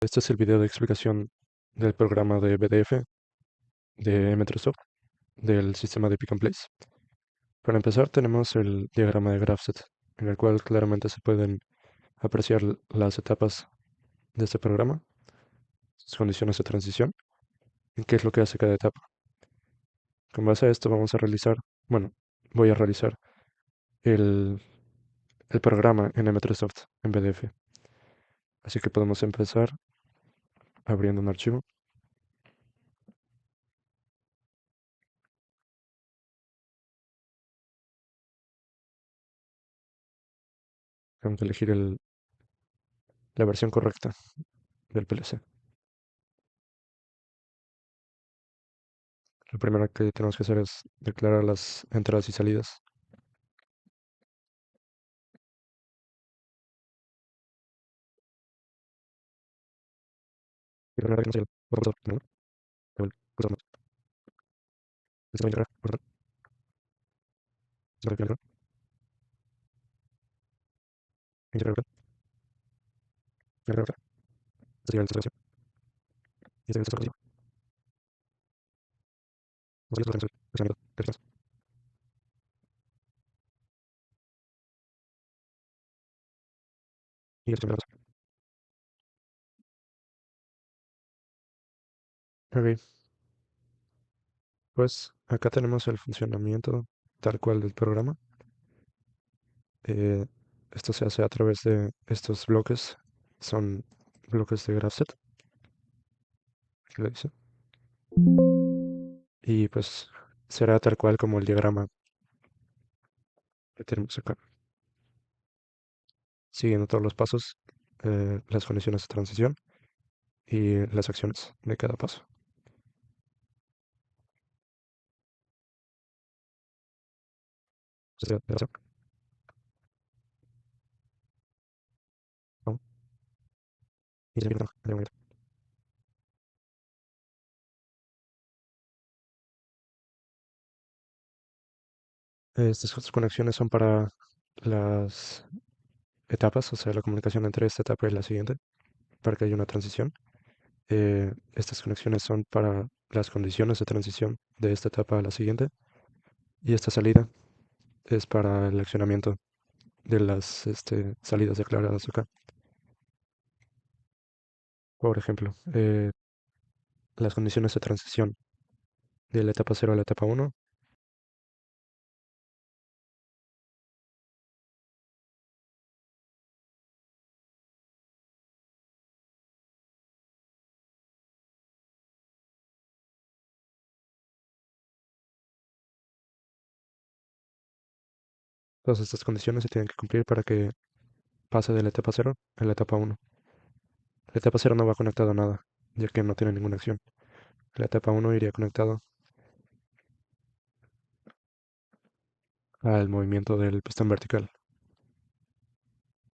Este es el video de explicación del programa de BDF de Microsoft del sistema de Pick and Place. Para empezar tenemos el diagrama de Grafset, en el cual claramente se pueden apreciar las etapas de este programa, sus condiciones de transición y qué es lo que hace cada etapa. Con base a esto voy a realizar el, el programa en Microsoft en BDF. Así que podemos empezar abriendo un archivo. Tenemos que elegir la versión correcta del PLC. Lo primero que tenemos que hacer es declarar las entradas y salidas. Y la primera que nos llega, vamos a poner, el cursor más. Este va a integrar, por tanto, se va a integrar, integrar local, integrar local. Este sería el sistema operación. Y este es el sistema operativo. Vamos a ir a los funcionamiento de sistemas. Y el sistema de datos. Ok, pues acá tenemos el funcionamiento tal cual del programa. Eh, Esto se hace a través de estos bloques. Son bloques de Grafset, aquí lo dice. Y pues será tal cual como el diagrama que tenemos acá. Siguiendo todos los pasos, las condiciones de transición y las acciones de cada paso. Sería de razón, ¿no? Y se empieza de momento. Estas conexiones son para las etapas, o sea, la comunicación entre esta etapa y la siguiente, para que haya una transición. Estas conexiones son para las condiciones de transición de esta etapa a la siguiente. Y esta salida es para el accionamiento de las salidas declaradas acá. Por ejemplo, las condiciones de transición de la etapa 0 a la etapa 1. Todas estas condiciones se tienen que cumplir para que pase de la etapa 0 a la etapa 1. La etapa 0 no va conectado a nada, ya que no tiene ninguna acción. La etapa 1 iría conectado al movimiento del pistón vertical.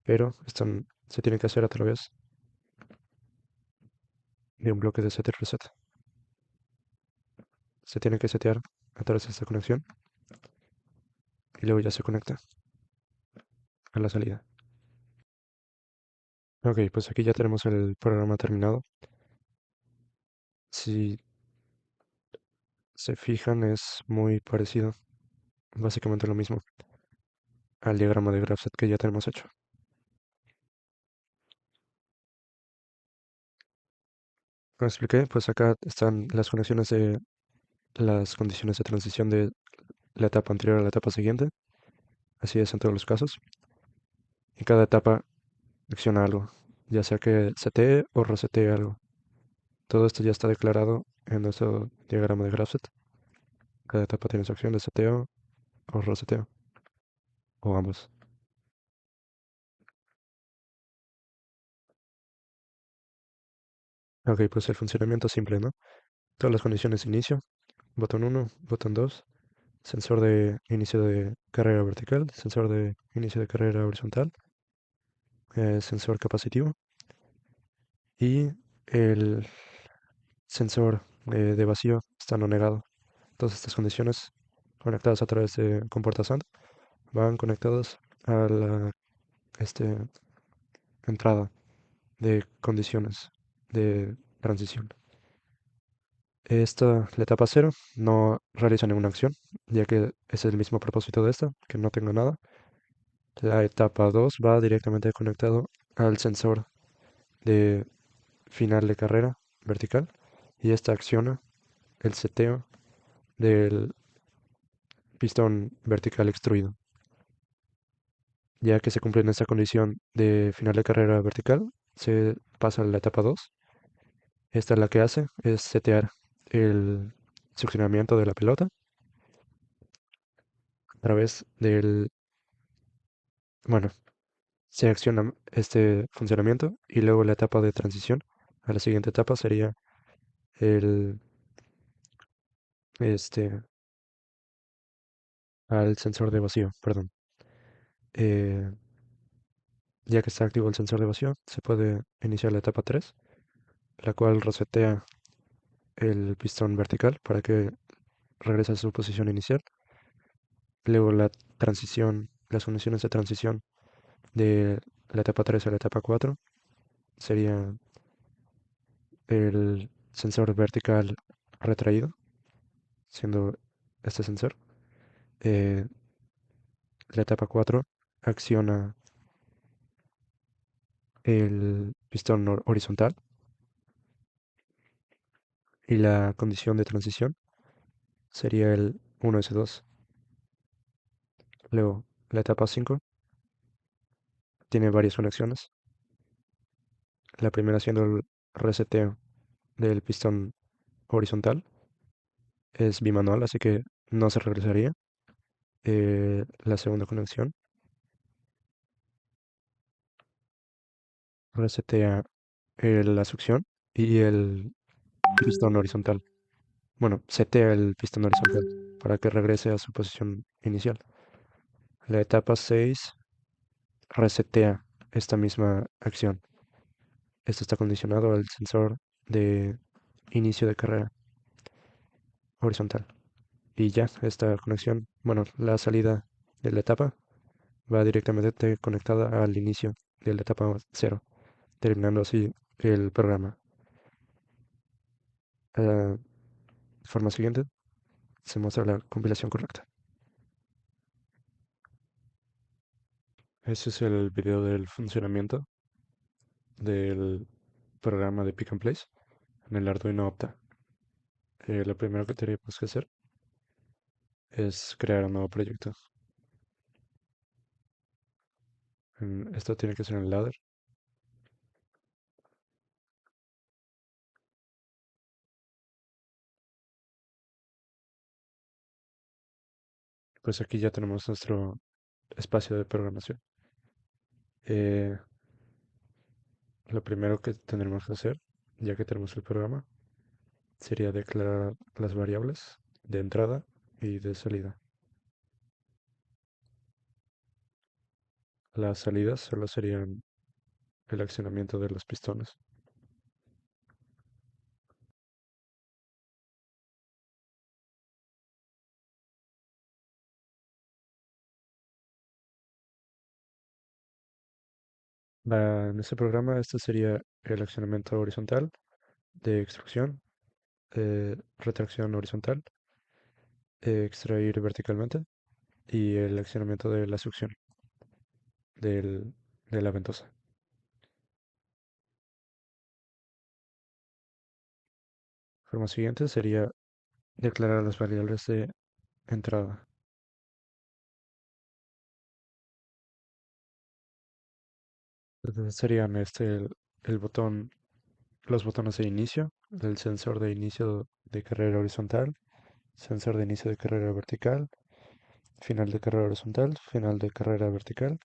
Pero esto se tiene que hacer a través de un bloque de set y reset. Se tiene que setear a través de esta conexión y luego ya se conecta a la salida. Ok, pues aquí ya tenemos el programa terminado. Si se fijan, es muy parecido, básicamente lo mismo, al diagrama de Grafset que ya tenemos hecho. Como expliqué, pues acá están las condiciones de transición de la etapa anterior a la etapa siguiente. Así es en todos los casos. Y cada etapa acciona algo, ya sea que setee o resetee algo. Todo esto ya está declarado en nuestro diagrama de Grafset. Cada etapa tiene su acción de seteo o reseteo, o ambos. Ok, pues el funcionamiento es simple, ¿no? Todas las condiciones de inicio, botón 1, botón 2, sensor de inicio de carrera vertical, sensor de inicio de carrera horizontal, sensor capacitivo y el sensor de vacío está no negado. Todas estas condiciones conectadas a través de compuertas AND van conectadas a la entrada de condiciones. de transición. La etapa cero no realiza ninguna acción, ya que es el mismo propósito de esta, que no tenga nada. La etapa 2 va directamente conectado al sensor de final de carrera vertical y esta acciona el seteo del pistón vertical extruido. Ya que se cumple en esta condición de final de carrera vertical, se pasa a la etapa 2. Esta la que hace es setear el succionamiento de la pelota a través bueno, se acciona este funcionamiento y luego la etapa de transición a la siguiente etapa sería el, este, al sensor de vacío, perdón. Eh, ya que está activo el sensor de vacío, se puede iniciar la etapa 3, la cual resetea el pistón vertical para que regrese a su posición inicial. Luego la transición, las condiciones de transición de la etapa 3 a la etapa 4 sería el sensor vertical retraído, siendo este sensor. Eh, la etapa 4 acciona el pistón horizontal y la condición de transición sería el 1S2. Luego, la etapa 5 tiene varias conexiones. La primera siendo el reseteo del pistón horizontal. Es bimanual, así que no se regresaría. La segunda conexión resetea la succión y el pistón horizontal. Bueno, setea el pistón horizontal para que regrese a su posición inicial. La etapa 6 resetea esta misma acción. Esto está condicionado al sensor de inicio de carrera horizontal. Y ya, esta conexión, bueno, la salida de la etapa va directamente conectada al inicio de la etapa cero, terminando así el programa. De forma siguiente, se muestra la compilación correcta. Ese es el video del funcionamiento del programa de Pick and Place en el Arduino Opta. Lo primero que tenemos que hacer es crear un nuevo proyecto. Esto tiene que ser en ladder. Pues aquí ya tenemos nuestro espacio de programación. Eh, lo primero que tendremos que hacer, ya que tenemos el programa, sería declarar las variables de entrada y de salida. Las salidas solo serían el accionamiento de los pistones. En este programa, este sería el accionamiento horizontal de extrusión, retracción horizontal, extraer verticalmente y el accionamiento de la succión de la ventosa. Forma siguiente sería declarar las variables de entrada. Entonces serían el botón, los botones de inicio, el sensor de inicio de carrera horizontal, sensor de inicio de carrera vertical, final de carrera horizontal, final de carrera vertical,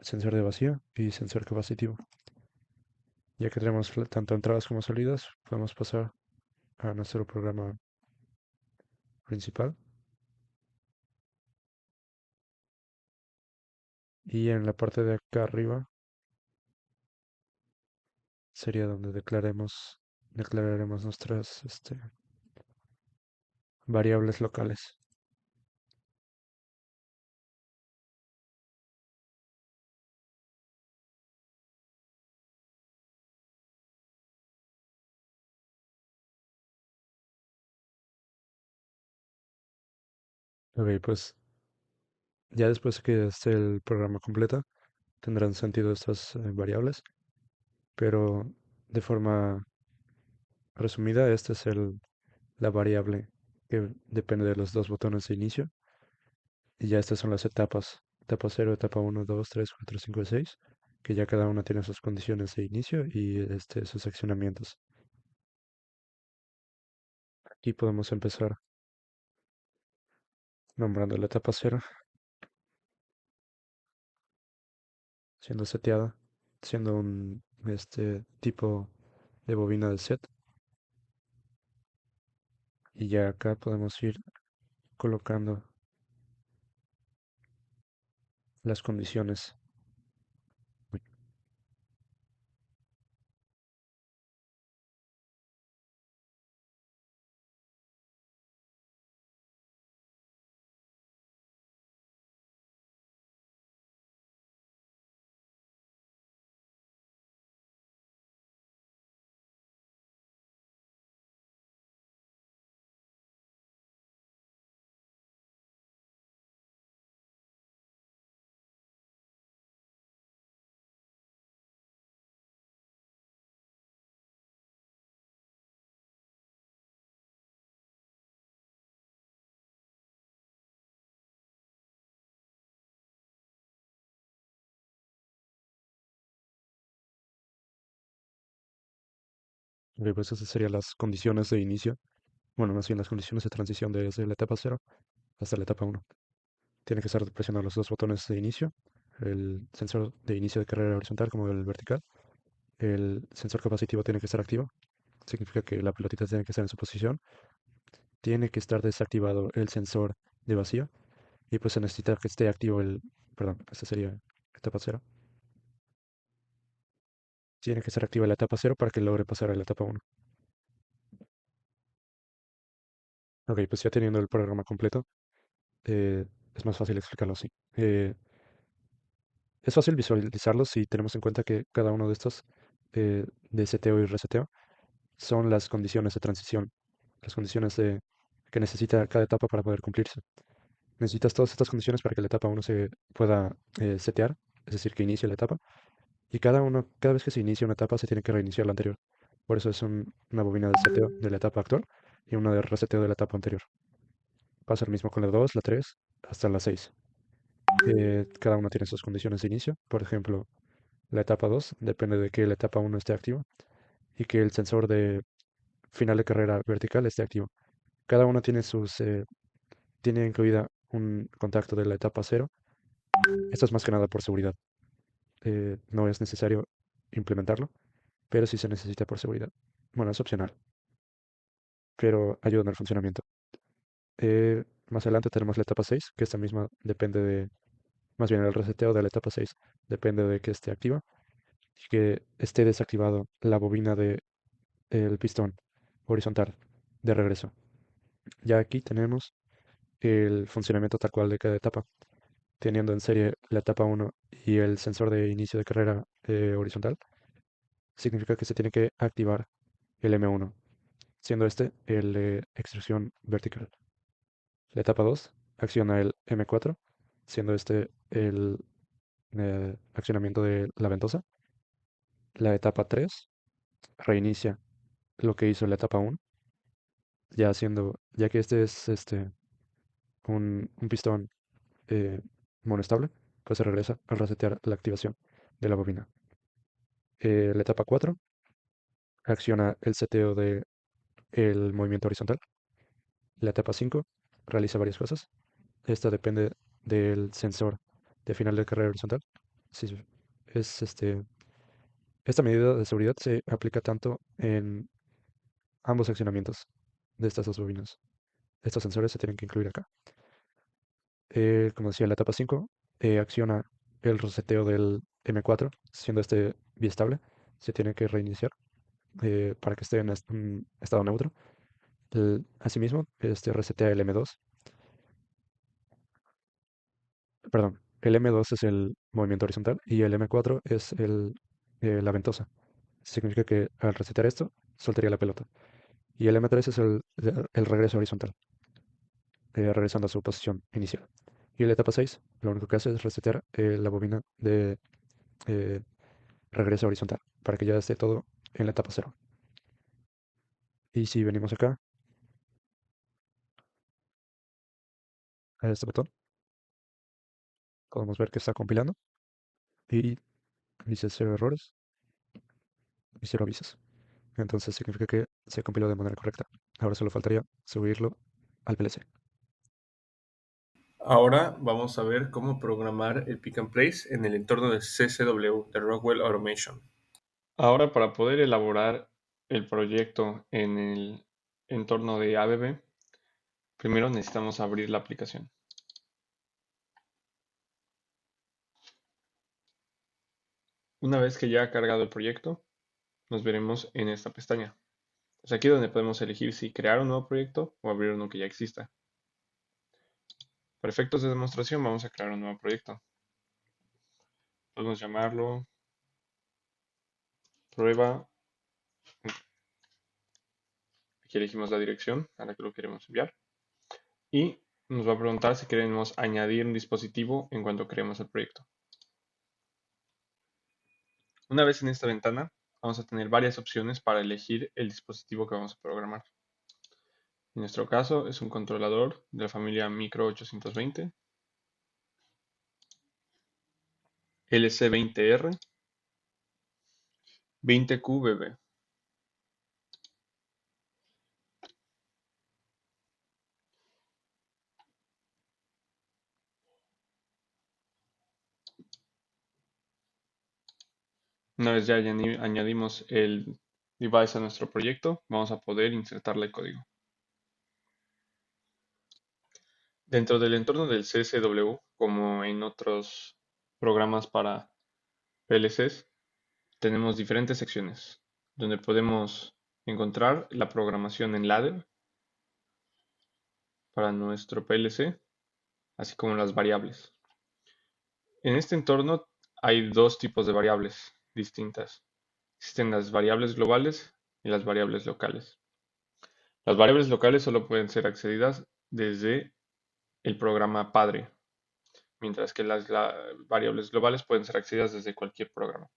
sensor de vacío y sensor capacitivo. Ya que tenemos tanto entradas como salidas, podemos pasar a nuestro programa principal. Y en la parte de acá arriba sería donde declararemos nuestras variables locales. Ok, pues ya después que esté el programa completo, tendrán sentido estas variables, pero de forma resumida, esta es la variable que depende de los dos botones de inicio. Y ya estas son las etapas. Etapa cero, etapa uno, 2, 3, 4, 5, y 6, que ya cada una tiene sus condiciones de inicio y sus accionamientos. Aquí podemos empezar nombrando la etapa cero, siendo seteada, siendo un tipo de bobina de set. Y ya acá podemos ir colocando las condiciones. Uy, ok, pues esas serían las condiciones de inicio. Bueno, más bien las condiciones de transición desde la etapa cero hasta la etapa uno. Tiene que estar presionando los dos botones de inicio, el sensor de inicio de carrera horizontal como el vertical. El sensor capacitivo tiene que estar activo, significa que la pelotita tiene que estar en su posición. Tiene que estar desactivado el sensor de vacío y pues se necesita que esté activo perdón, esta sería etapa cero. Tiene que estar activa la etapa cero para que logre pasar a la etapa uno. Ok, pues ya teniendo el programa completo, eh, es más fácil explicarlo así. Es fácil visualizarlo si tenemos en cuenta que cada uno de estos, de seteo y reseteo, son las condiciones de transición, las condiciones que necesita cada etapa para poder cumplirse. Necesitas todas estas condiciones para que la etapa uno se pueda setear, es decir, que inicie la etapa. Y cada vez que se inicia una etapa, se tiene que reiniciar la anterior. Por eso es una bobina de seteo de la etapa actual y una de reseteo de la etapa anterior. Pasa lo mismo con la 2, la 3, hasta la 6. Cada una tiene sus condiciones de inicio. Por ejemplo, la etapa 2 depende de que la etapa uno esté activa y que el sensor de final de carrera vertical esté activo. Cada una tiene incluida un contacto de la etapa cero. Esto es más que nada por seguridad. No es necesario implementarlo, pero sí se necesita por seguridad. Bueno, es opcional, pero ayuda en el funcionamiento. Más adelante tenemos la etapa 6, que esta misma depende más bien el reseteo de la etapa 6 depende de que esté activa y que esté desactivado la bobina el pistón horizontal de regreso. Ya aquí tenemos el funcionamiento tal cual de cada etapa, teniendo en serie la etapa uno y el sensor de inicio de carrera horizontal. Significa que se tiene que activar el M1, siendo este el de extrusión vertical. La etapa 2 acciona el M4, siendo este el accionamiento de la ventosa. La etapa 3 reinicia lo que hizo la etapa 1, ya que este es un pistón eh, monoestable, pues se regresa al resetear la activación de la bobina. La etapa 4 acciona el seteo del movimiento horizontal. La etapa 5 realiza varias cosas. Esta depende del sensor de final de carrera horizontal. Sí, es esta medida de seguridad se aplica tanto en ambos accionamientos de estas dos bobinas. Estos sensores se tienen que incluir acá. Como decía, la etapa 5 acciona el reseteo del M4, siendo este biestable. Se tiene que reiniciar para que esté en un estado neutro. Asimismo, resetea el M2. Perdón, el M2 es el movimiento horizontal y el M4 es la ventosa. Significa que al resetear esto, soltaría la pelota. Y el M3 es el regreso horizontal. regresando a su posición inicial. Y la etapa 6 lo único que hace es resetear la bobina de eh, regreso horizontal para que ya esté todo en la etapa 0. Y si venimos acá a este botón, podemos ver que está compilando y dice 0 errores y 0 avisos. Entonces significa que se compiló de manera correcta. Ahora solo faltaría subirlo al PLC. Ahora vamos a ver cómo programar el Pick and Place en el entorno de CCW, de Rockwell Automation. Ahora, para poder elaborar el proyecto en el entorno de ABB, primero necesitamos abrir la aplicación. Una vez que ya ha cargado el proyecto, nos veremos en esta pestaña. Es aquí donde podemos elegir si crear un nuevo proyecto o abrir uno que ya exista. Para efectos de demostración vamos a crear un nuevo proyecto. Podemos llamarlo prueba. Aquí elegimos la dirección a la que lo queremos enviar. Y nos va a preguntar si queremos añadir un dispositivo en cuanto creemos el proyecto. Una vez en esta ventana, vamos a tener varias opciones para elegir el dispositivo que vamos a programar. En nuestro caso es un controlador de la familia Micro 820, LC20R, 20QBB. Una vez ya añadimos el device a nuestro proyecto, vamos a poder insertarle el código. Dentro del entorno del CSW, como en otros programas para PLCs, tenemos diferentes secciones donde podemos encontrar la programación en ladder para nuestro PLC, así como las variables. En este entorno hay dos tipos de variables distintas. Existen las variables globales y las variables locales. Las variables locales solo pueden ser accedidas desde el programa padre, mientras que las variables globales pueden ser accedidas desde cualquier programa.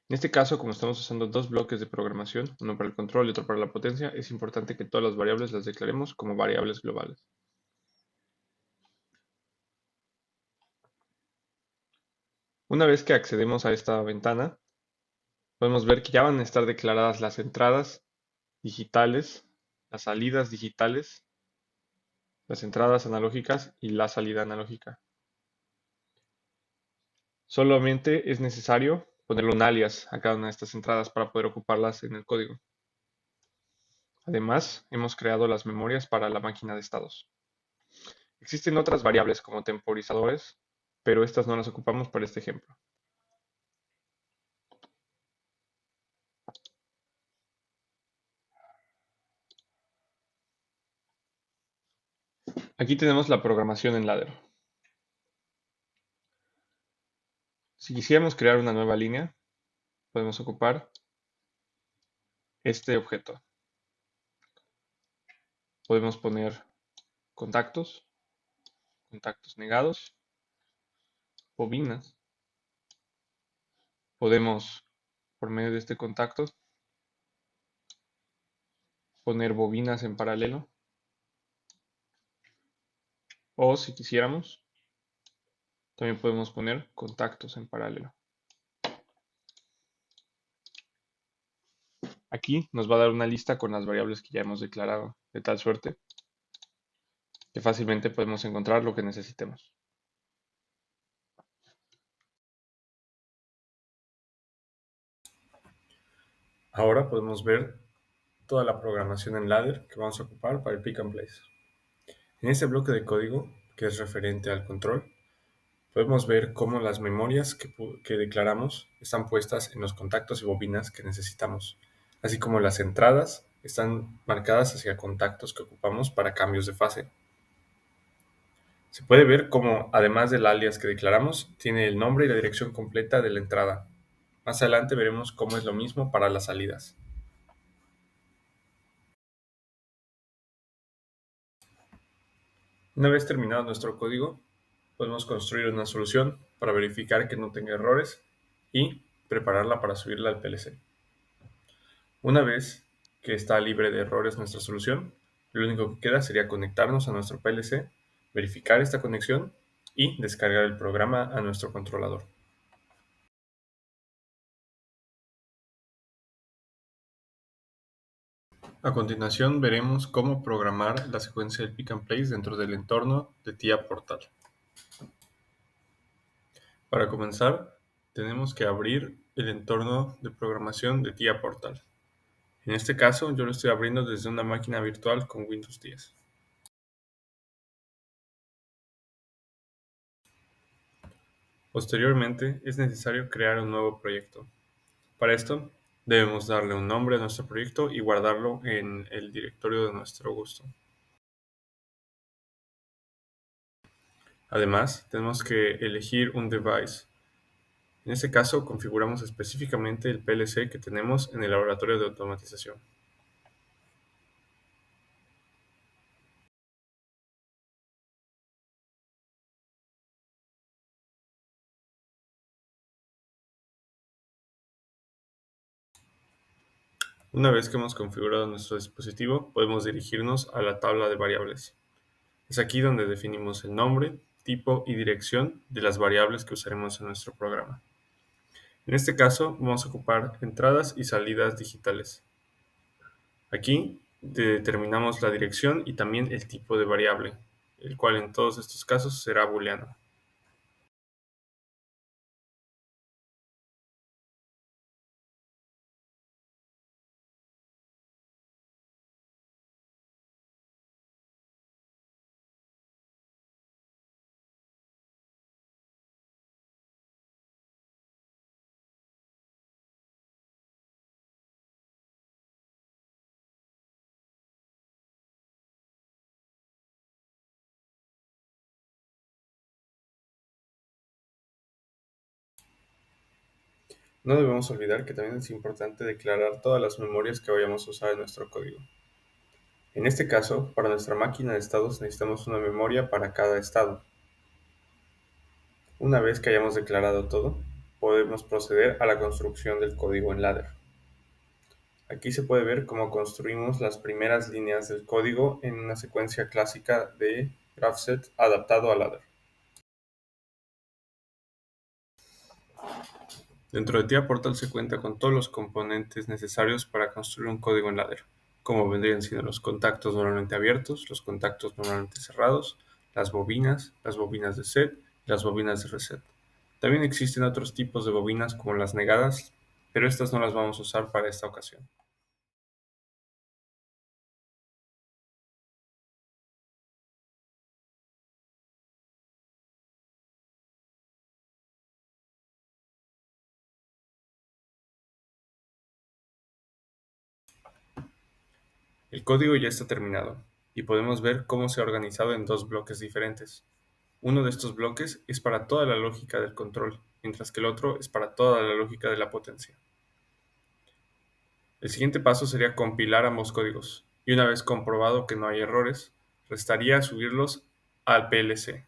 En este caso, como estamos usando dos bloques de programación, uno para el control y otro para la potencia, es importante que todas las variables las declaremos como variables globales. Una vez que accedemos a esta ventana, podemos ver que ya van a estar declaradas las entradas digitales, las salidas digitales, las entradas analógicas y la salida analógica. Solamente es necesario ponerle un alias a cada una de estas entradas para poder ocuparlas en el código. Además, hemos creado las memorias para la máquina de estados. Existen otras variables como temporizadores, pero estas no las ocupamos para este ejemplo. Aquí tenemos la programación en ladder. Si quisiéramos crear una nueva línea, podemos ocupar este objeto. Podemos poner contactos, contactos negados, bobinas. Podemos, por medio de este contacto, poner bobinas en paralelo. O si quisiéramos, también podemos poner contactos en paralelo. Aquí nos va a dar una lista con las variables que ya hemos declarado, de tal suerte que fácilmente podemos encontrar lo que necesitemos. Ahora podemos ver toda la programación en ladder que vamos a ocupar para el pick and place. En este bloque de código, que es referente al control, podemos ver cómo las memorias que declaramos están puestas en los contactos y bobinas que necesitamos, así como las entradas están marcadas hacia contactos que ocupamos para cambios de fase. Se puede ver cómo, además del alias que declaramos, tiene el nombre y la dirección completa de la entrada. Más adelante veremos cómo es lo mismo para las salidas. Una vez terminado nuestro código, podemos construir una solución para verificar que no tenga errores y prepararla para subirla al PLC. Una vez que está libre de errores nuestra solución, lo único que queda sería conectarnos a nuestro PLC, verificar esta conexión y descargar el programa a nuestro controlador. A continuación veremos cómo programar la secuencia del pick and place dentro del entorno de TIA Portal. Para comenzar, tenemos que abrir el entorno de programación de TIA Portal. En este caso, yo lo estoy abriendo desde una máquina virtual con Windows 10. Posteriormente, es necesario crear un nuevo proyecto. Para esto, debemos darle un nombre a nuestro proyecto y guardarlo en el directorio de nuestro gusto. Además, tenemos que elegir un device. En este caso, configuramos específicamente el PLC que tenemos en el laboratorio de automatización. Una vez que hemos configurado nuestro dispositivo, podemos dirigirnos a la tabla de variables. Es aquí donde definimos el nombre, tipo y dirección de las variables que usaremos en nuestro programa. En este caso, vamos a ocupar entradas y salidas digitales. Aquí determinamos la dirección y también el tipo de variable, el cual en todos estos casos será booleano. No debemos olvidar que también es importante declarar todas las memorias que vayamos a usar en nuestro código. En este caso, para nuestra máquina de estados necesitamos una memoria para cada estado. Una vez que hayamos declarado todo, podemos proceder a la construcción del código en ladder. Aquí se puede ver cómo construimos las primeras líneas del código en una secuencia clásica de GraphSet adaptado a ladder. Dentro de TIA Portal se cuenta con todos los componentes necesarios para construir un código en ladder, como vendrían siendo los contactos normalmente abiertos, los contactos normalmente cerrados, las bobinas de set y las bobinas de reset. También existen otros tipos de bobinas como las negadas, pero estas no las vamos a usar para esta ocasión. El código ya está terminado y podemos ver cómo se ha organizado en dos bloques diferentes. Uno de estos bloques es para toda la lógica del control, mientras que el otro es para toda la lógica de la potencia. El siguiente paso sería compilar ambos códigos, y una vez comprobado que no hay errores, restaría subirlos al PLC.